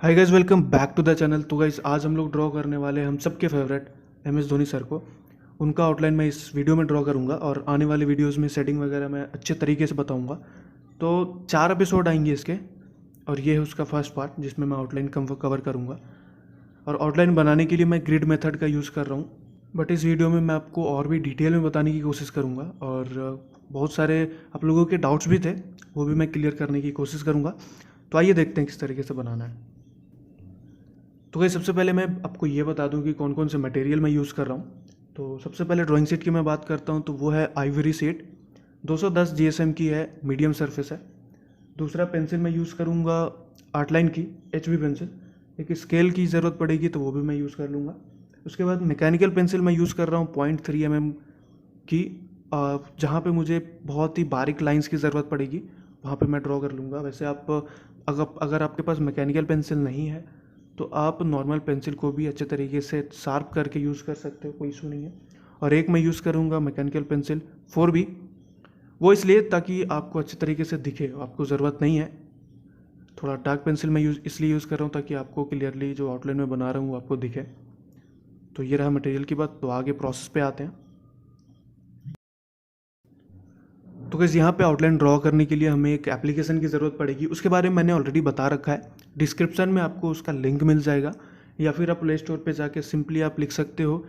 Hi guys, welcome back to the channel. तो guys आज हम लोग ड्रॉ करने वाले हैं हम सबके फेवरेट MS धोनी सर को। उनका आउटलाइन मैं इस वीडियो में ड्रॉ करूंगा और आने वाले वीडियोस में सेटिंग वगैरह मैं अच्छे तरीके से बताऊंगा। तो 4 एपिसोड आएंगे इसके और ये है उसका फर्स्ट पार्ट जिसमें मैं आउटलाइन कवर करूंगा। और आउटलाइन बनाने के लिए मैं ग्रिड मेथड का यूज़ कर रहा हूँ, बट इस वीडियो में मैं आपको और भी डिटेल में बताने की कोशिश करूँगा और बहुत सारे आप लोगों के डाउट्स भी थे, वो भी मैं क्लियर करने की कोशिश करूँगा। तो आइए देखते हैं किस तरीके से बनाना है। तो गाइस सबसे पहले मैं आपको ये बता दूं कि कौन कौन से मटेरियल मैं यूज़ कर रहा हूँ। तो सबसे पहले ड्राइंग शीट की मैं बात करता हूँ तो वो है आइवरी शीट, 210 GSM की है, मीडियम सरफेस है। दूसरा पेंसिल मैं यूज़ करूँगा आर्टलाइन की HB पेंसिल। एक स्केल की ज़रूरत पड़ेगी तो वो भी मैं यूज़ कर लूँगा। उसके बाद मैकेनिकल पेंसिल मैं यूज़ कर रहा हूँ 0.3 mm की, जहाँ पे मुझे बहुत ही बारीक लाइंस की ज़रूरत पड़ेगी वहाँ पे मैं ड्रॉ कर लूँगा। वैसे आप अगर आपके पास मैकेनिकल पेंसिल नहीं है तो आप नॉर्मल पेंसिल को भी अच्छे तरीके से शार्प करके यूज़ कर सकते हो, कोई इशू नहीं है। और एक मैं यूज़ करूँगा मैकेनिकल पेंसिल 4B, वो इसलिए ताकि आपको अच्छे तरीके से दिखे, आपको ज़रूरत नहीं है। थोड़ा डार्क पेंसिल मैं इसलिए यूज़ कर रहा हूँ ताकि आपको क्लियरली जो आउटलाइन में बना रहा हूँ वो आपको दिखे। तो ये रहा मटेरियल की बात। तो आगे प्रोसेस पे आते हैं। तो गाइस यहाँ पे आउटलाइन ड्रॉ करने के लिए हमें एक एप्लीकेशन की ज़रूरत पड़ेगी, उसके बारे में मैंने ऑलरेडी बता रखा है। डिस्क्रिप्शन में आपको उसका लिंक मिल जाएगा या फिर आप प्ले स्टोर पे जाके सिंपली आप लिख सकते हो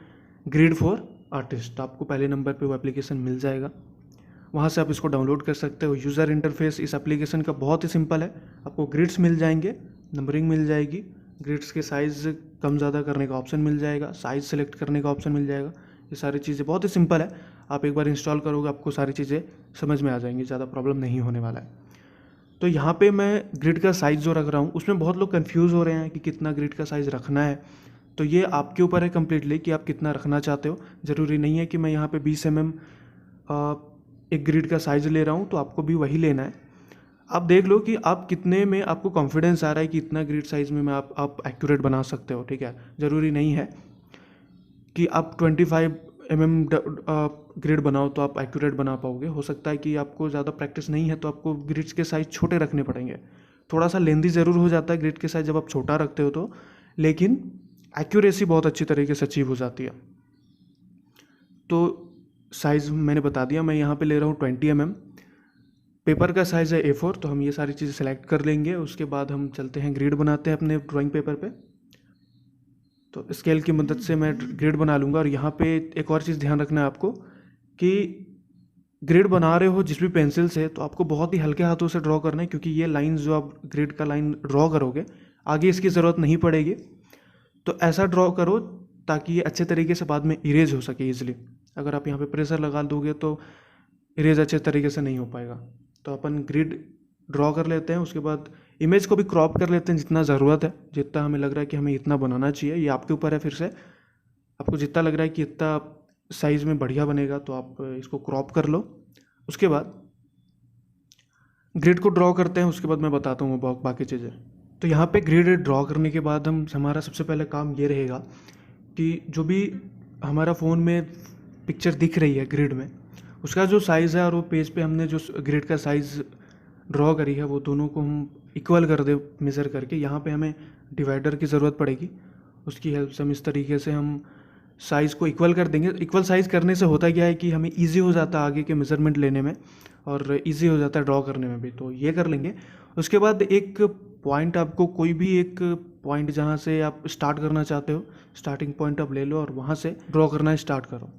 ग्रिड फॉर आर्टिस्ट, तो आपको पहले नंबर पे वो एप्लीकेशन मिल जाएगा। वहाँ से आप इसको डाउनलोड कर सकते हो। यूज़र इंटरफेस इस एप्लीकेशन का बहुत ही सिंपल है। आपको ग्रिड्स मिल जाएंगे, नंबरिंग मिल जाएगी, ग्रिड्स के साइज़ कम ज़्यादा करने का ऑप्शन मिल जाएगा, साइज़ सेलेक्ट करने का ऑप्शन मिल जाएगा। ये सारी चीज़ें बहुत ही सिंपल है। आप एक बार इंस्टॉल करोगे आपको सारी चीज़ें समझ में आ जाएंगी, ज़्यादा प्रॉब्लम नहीं होने वाला है। तो यहाँ पे मैं ग्रिड का साइज़ जो रख रहा हूँ उसमें बहुत लोग कंफ्यूज हो रहे हैं कि कितना ग्रिड का साइज़ रखना है। तो ये आपके ऊपर है कम्प्लीटली कि आप कितना रखना चाहते हो। ज़रूरी नहीं है कि मैं यहाँ पे 20 mm एक ग्रिड का साइज़ ले रहा हूँ तो आपको भी वही लेना है। आप देख लो कि आप कितने में आपको कॉन्फिडेंस आ रहा है कि इतना ग्रिड साइज़ में मैं आप एक्यूरेट बना सकते हो, ठीक है। ज़रूरी नहीं है कि आप 25 mm ग्रिड बनाओ तो आप एक्यूरेट बना पाओगे। हो सकता है कि आपको ज़्यादा प्रैक्टिस नहीं है तो आपको ग्रिड्स के साइज़ छोटे रखने पड़ेंगे। थोड़ा सा लेंदी ज़रूर हो जाता है ग्रिड के साइज़ जब आप छोटा रखते हो तो, लेकिन एक्यूरेसी बहुत अच्छी तरीके से अचीव हो जाती है। तो साइज़ मैंने बता दिया, मैं यहाँ पे ले रहा हूँ 20 mm। पेपर का साइज़ है A4, तो हम ये सारी चीज़ें सेलेक्ट कर लेंगे। उसके बाद हम चलते हैं ग्रिड बनाते हैं अपने ड्राइंग पेपर पे। तो स्केल की मदद से मैं ग्रिड बना लूँगा। और यहाँ पे एक और चीज़ ध्यान रखना है आपको कि ग्रिड बना रहे हो जिस भी पेंसिल से तो आपको बहुत ही हल्के हाथों से ड्रॉ करना है, क्योंकि ये लाइन जो आप ग्रिड का लाइन ड्रॉ करोगे आगे इसकी ज़रूरत नहीं पड़ेगी। तो ऐसा ड्रॉ करो ताकि ये अच्छे तरीके से बाद में इरेज हो सके ईजिली। अगर आप यहाँ पे प्रेशर लगा दोगे तो इरेज अच्छे तरीके से नहीं हो पाएगा। तो अपन ग्रिड ड्रॉ कर लेते हैं, उसके बाद इमेज को भी क्रॉप कर लेते हैं जितना ज़रूरत है, जितना हमें लग रहा है कि हमें इतना बनाना चाहिए। ये आपके ऊपर है, फिर से आपको जितना लग रहा है कि इतना साइज़ में बढ़िया बनेगा तो आप इसको क्रॉप कर लो। उसके बाद ग्रिड को ड्रॉ करते हैं, उसके बाद मैं बताता हूँ बाकी चीज़ें। तो यहाँ पे ग्रिड ड्रॉ करने के बाद हमारा सबसे पहले काम ये रहेगा कि जो भी हमारा फ़ोन में पिक्चर दिख रही है ग्रिड में, उसका जो साइज़ है और वो पेज पे हमने जो ग्रिड का साइज़ ड्रॉ करी है वो दोनों को हम इक्वल कर दे मेज़र करके। यहाँ पे हमें डिवाइडर की ज़रूरत पड़ेगी, उसकी हेल्प से हम इस तरीके से हम साइज़ को इक्वल कर देंगे। इक्वल साइज़ करने से होता क्या है कि हमें इजी हो जाता है आगे के मेज़रमेंट लेने में और इजी हो जाता है ड्रॉ करने में भी। तो ये कर लेंगे। उसके बाद एक पॉइंट, आपको कोई भी एक पॉइंट जहाँ से आप स्टार्ट करना चाहते हो, स्टार्टिंग पॉइंट आप ले लो और वहाँ से ड्रॉ करना स्टार्ट करो।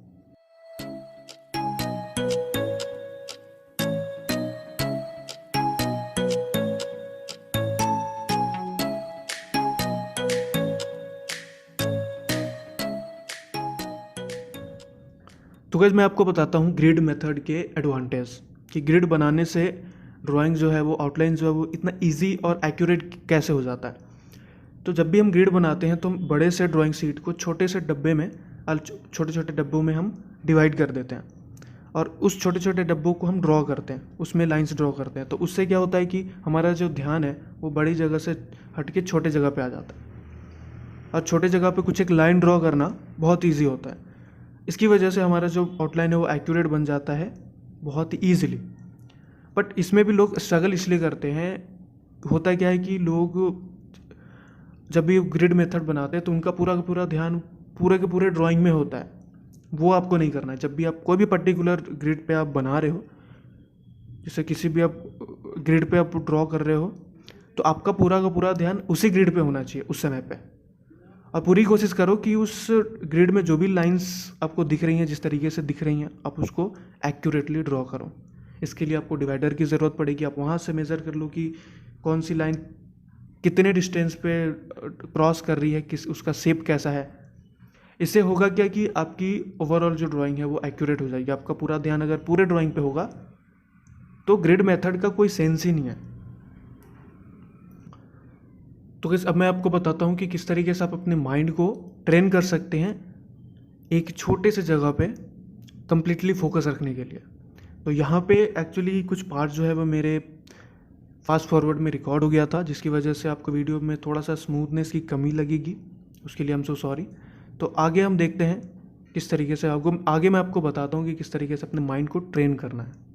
तो गाइस मैं आपको बताता हूँ ग्रिड मेथड के एडवांटेज, कि ग्रिड बनाने से ड्राइंग जो है वो आउटलाइन जो है वो इतना इजी और एक्यूरेट कैसे हो जाता है। तो जब भी हम ग्रिड बनाते हैं तो हम बड़े से ड्राइंग शीट को छोटे से डब्बे में, छोटे छोटे डब्बों में हम डिवाइड कर देते हैं और उस छोटे छोटे डब्बों को हम ड्रॉ करते हैं, उसमें लाइंस ड्रॉ करते हैं। तो उससे क्या होता है कि हमारा जो ध्यान है वो बड़ी जगह से हट के छोटे जगह पे आ जाता है और छोटे जगह पे कुछ एक लाइन ड्रॉ करना बहुत ईजी होता है। इसकी वजह से हमारा जो आउटलाइन है वो एक्यूरेट बन जाता है बहुत ही ईजिली। बट इसमें भी लोग स्ट्रगल इसलिए करते हैं, होता क्या है कि लोग जब भी ग्रिड मेथड बनाते हैं तो उनका पूरा का पूरा ध्यान पूरे के पूरे ड्राइंग में होता है, वो आपको नहीं करना है। जब भी आप कोई भी पर्टिकुलर ग्रिड पे आप बना रहे हो, जैसे किसी भी आप ग्रिड पे आप ड्रॉ कर रहे हो, तो आपका पूरा का पूरा ध्यान उसी ग्रिड पे होना चाहिए उस समय पे। और पूरी कोशिश करो कि उस ग्रिड में जो भी लाइंस आपको दिख रही हैं, जिस तरीके से दिख रही हैं, आप उसको एक्यूरेटली ड्रॉ करो। इसके लिए आपको डिवाइडर की ज़रूरत पड़ेगी। आप वहाँ से मेज़र कर लो कि कौन सी लाइन कितने डिस्टेंस पे क्रॉस कर रही है, किस उसका शेप कैसा है। इससे होगा क्या कि आपकी ओवरऑल जो ड्राइंग है वो एक्यूरेट हो जाएगी। आपका पूरा ध्यान अगर पूरे ड्राइंग पे होगा तो ग्रिड मेथड का कोई सेंस ही नहीं है। तो अब मैं आपको बताता हूँ कि किस तरीके से आप अपने माइंड को ट्रेन कर सकते हैं एक छोटे से जगह पे कम्प्लीटली फोकस रखने के लिए। तो यहाँ पे एक्चुअली कुछ पार्ट जो है वो मेरे फास्ट फॉरवर्ड में रिकॉर्ड हो गया था, जिसकी वजह से आपको वीडियो में थोड़ा सा स्मूथनेस की कमी लगेगी, उसके लिए आई एम सो सॉरी। तो आगे हम देखते हैं किस तरीके से आगे मैं आपको बताता हूँ कि किस तरीके से अपने माइंड को ट्रेन करना है।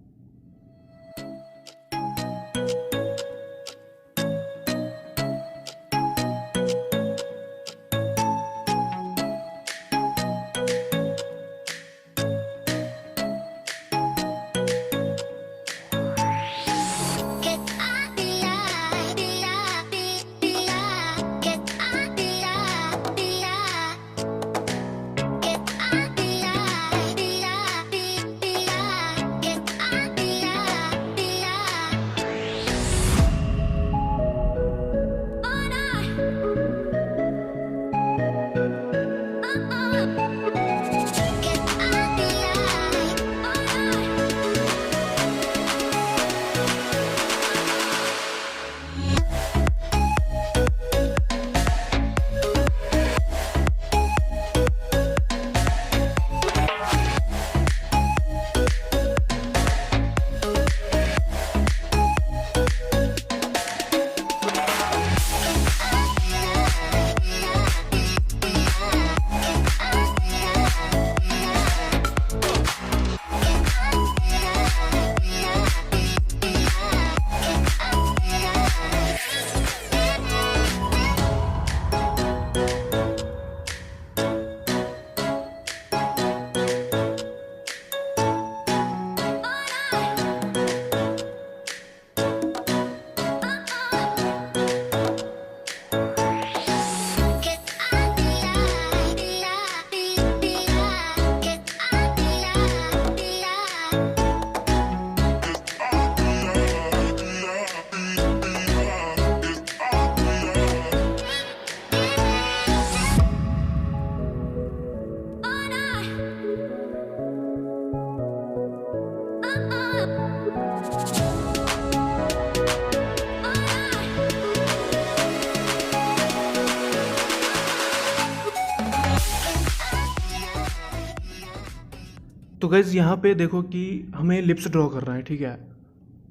तो गाइज़ यहाँ पे देखो कि हमें लिप्स ड्रॉ करना है, ठीक है।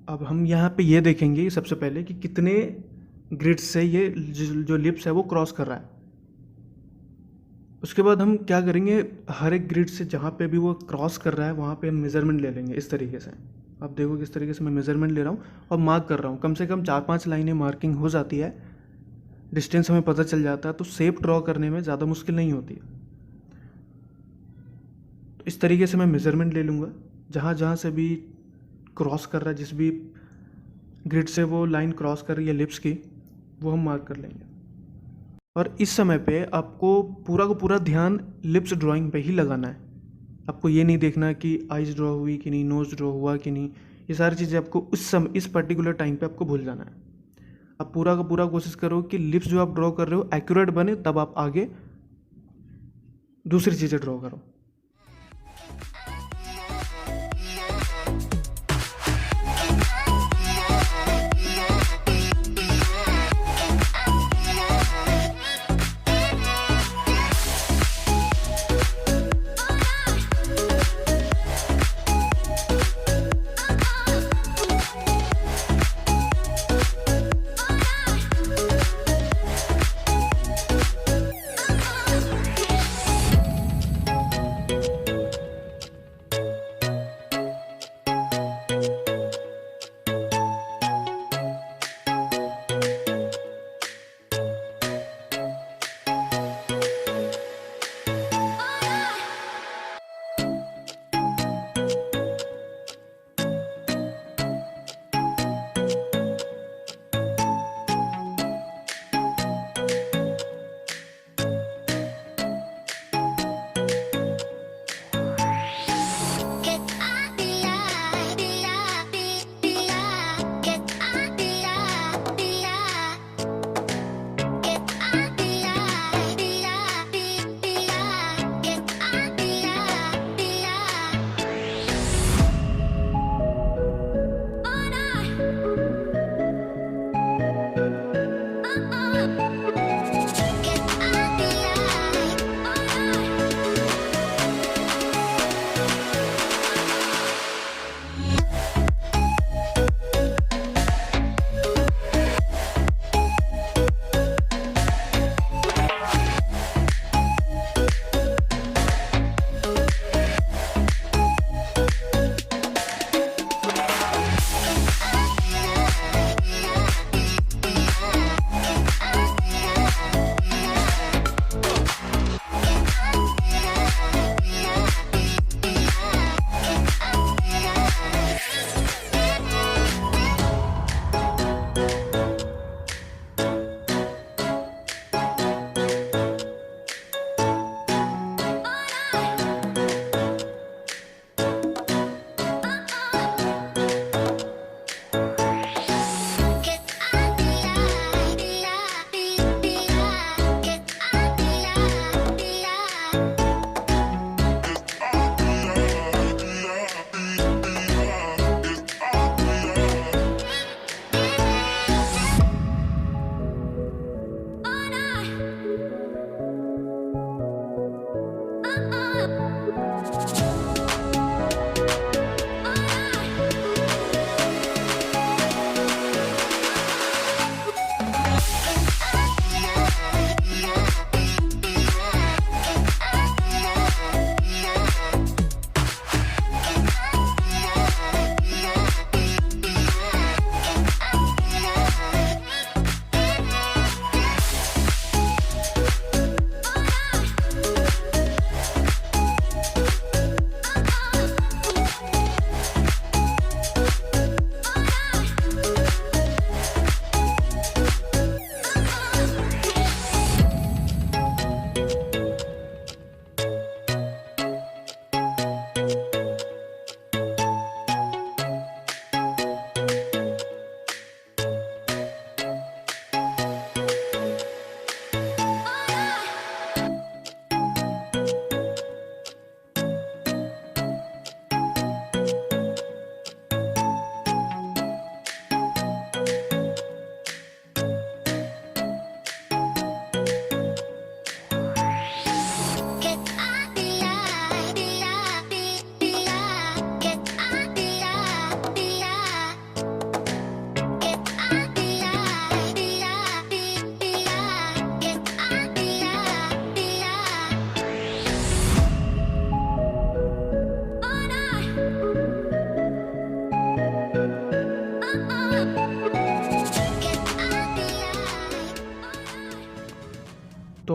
अब हम यहाँ पे ये देखेंगे सबसे पहले कि कितने ग्रिड्स से ये जो लिप्स है वो क्रॉस कर रहा है। उसके बाद हम क्या करेंगे, हर एक ग्रिड से जहाँ पे भी वो क्रॉस कर रहा है वहाँ पे हम मेज़रमेंट ले लेंगे इस तरीके से। अब देखो किस तरीके से मैं मेज़रमेंट ले रहा हूँ और मार्क कर रहा हूँ। कम से कम 4-5 लाइनें मार्किंग हो जाती है, डिस्टेंस हमें पता चल जाता है, तो शेप ड्रॉ करने में ज़्यादा मुश्किल नहीं होती है। तो इस तरीके से मैं मेज़रमेंट ले लूँगा, जहाँ जहाँ से भी क्रॉस कर रहा है, जिस भी ग्रिड से वो लाइन क्रॉस कर रही है लिप्स की, वो हम मार्क कर लेंगे। और इस समय पे आपको पूरा का पूरा ध्यान लिप्स ड्राइंग पे ही लगाना है। आपको ये नहीं देखना कि आइज़ ड्रॉ हुई कि नहीं, नोज़ ड्रॉ हुआ कि नहीं, ये सारी चीज़ें आपको उस समय इस पर्टिकुलर टाइम पे आपको भूल जाना है। आप पूरा का पूरा कोशिश करो कि लिप्स जो आप ड्रॉ कर रहे हो एक्यूरेट बने, तब आप आगे दूसरी चीज़ें ड्रॉ करो।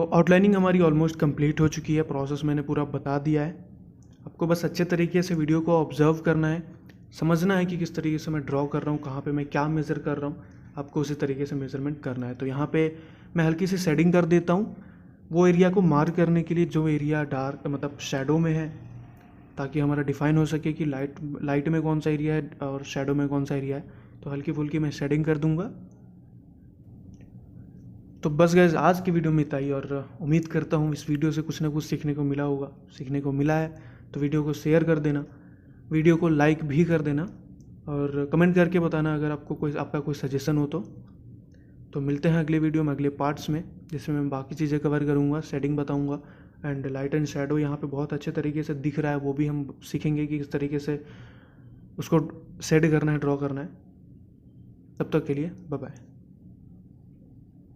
आउटलाइनिंग हमारी ऑलमोस्ट कंप्लीट हो चुकी है, प्रोसेस मैंने पूरा बता दिया है। आपको बस अच्छे तरीके से वीडियो को ऑब्जर्व करना है, समझना है कि किस तरीके से मैं ड्रॉ कर रहा हूँ, कहाँ पे मैं क्या मेज़र कर रहा हूँ, आपको उसी तरीके से मेज़रमेंट करना है। तो यहाँ पे मैं हल्की सी शेडिंग कर देता हूँ वो एरिया को मार्क करने के लिए जो एरिया डार्क मतलब शैडो में है, ताकि हमारा डिफाइन हो सके कि लाइट में कौन सा एरिया है और शैडो में कौन सा एरिया है। तो हल्की फुल्की मैं शेडिंग कर दूंगा। तो बस गाइस आज की वीडियो में इतना ही, और उम्मीद करता हूँ इस वीडियो से कुछ ना कुछ सीखने को मिला होगा। सीखने को मिला है तो वीडियो को शेयर कर देना, वीडियो को लाइक भी कर देना, और कमेंट करके बताना अगर आपका कोई सजेशन हो तो मिलते हैं अगले वीडियो में, अगले पार्ट्स में, जिसमें मैं बाकी चीज़ें कवर करूँगा, शेडिंग बताऊँगा, एंड लाइट एंड शैडो यहाँ पे बहुत अच्छे तरीके से दिख रहा है वो भी हम सीखेंगे कि किस तरीके से उसको शेड करना है, ड्रॉ करना है। तब तक के लिए बाय बाय।